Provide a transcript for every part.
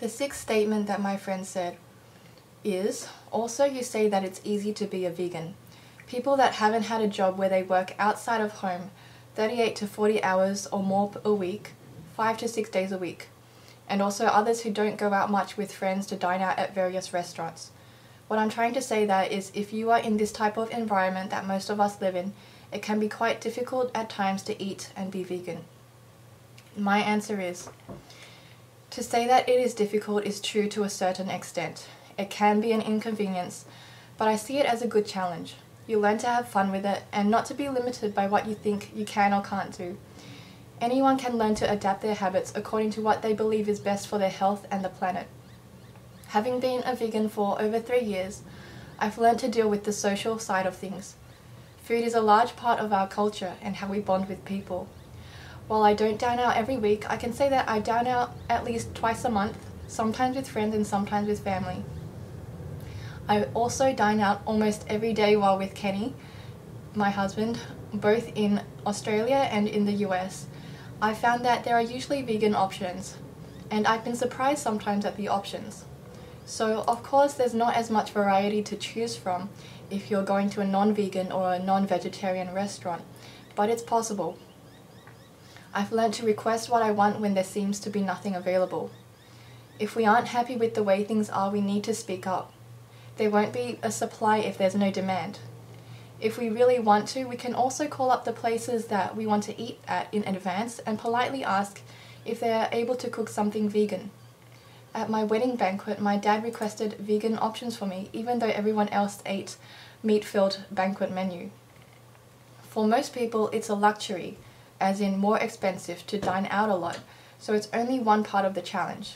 The sixth statement that my friend said is, also you say that it's easy to be a vegan. People that haven't had a job where they work outside of home 38 to 40 hours or more a week, 5 to 6 days a week, and also others who don't go out much with friends to dine out at various restaurants. What I'm trying to say that is if you are in this type of environment that most of us live in, it can be quite difficult at times to eat and be vegan. My answer is, to say that it is difficult is true to a certain extent. It can be an inconvenience, but I see it as a good challenge. You learn to have fun with it and not to be limited by what you think you can or can't do. Anyone can learn to adapt their habits according to what they believe is best for their health and the planet. Having been a vegan for over 3 years, I've learned to deal with the social side of things. Food is a large part of our culture and how we bond with people. While I don't dine out every week, I can say that I dine out at least twice a month, sometimes with friends and sometimes with family. I also dine out almost every day while with Kenny, my husband, both in Australia and in the US. I found that there are usually vegan options, and I've been surprised sometimes at the options. So of course there's not as much variety to choose from if you're going to a non-vegan or a non-vegetarian restaurant, but it's possible. I've learned to request what I want when there seems to be nothing available. If we aren't happy with the way things are, we need to speak up. There won't be a supply if there's no demand. If we really want to, we can also call up the places that we want to eat at in advance and politely ask if they are able to cook something vegan. At my wedding banquet, my dad requested vegan options for me, even though everyone else ate meat-filled banquet menu. For most people, it's a luxury, as in more expensive, to dine out a lot, so it's only one part of the challenge.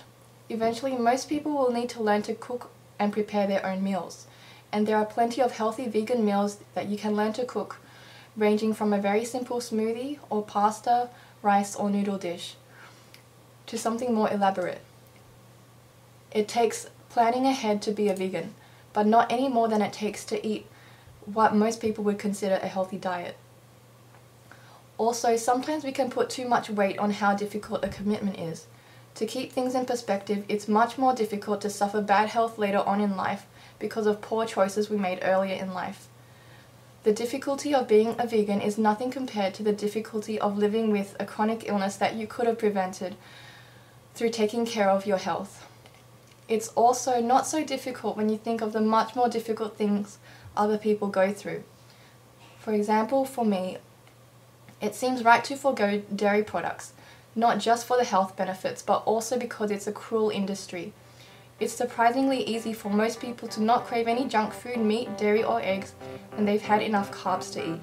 Eventually, most people will need to learn to cook and prepare their own meals, and there are plenty of healthy vegan meals that you can learn to cook, ranging from a very simple smoothie or pasta, rice or noodle dish, to something more elaborate. It takes planning ahead to be a vegan, but not any more than it takes to eat what most people would consider a healthy diet. Also, sometimes we can put too much weight on how difficult a commitment is. To keep things in perspective, it's much more difficult to suffer bad health later on in life because of poor choices we made earlier in life. The difficulty of being a vegan is nothing compared to the difficulty of living with a chronic illness that you could have prevented through taking care of your health. It's also not so difficult when you think of the much more difficult things other people go through. For example, for me, it seems right to forego dairy products, not just for the health benefits, but also because it's a cruel industry. It's surprisingly easy for most people to not crave any junk food, meat, dairy or eggs when they've had enough carbs to eat.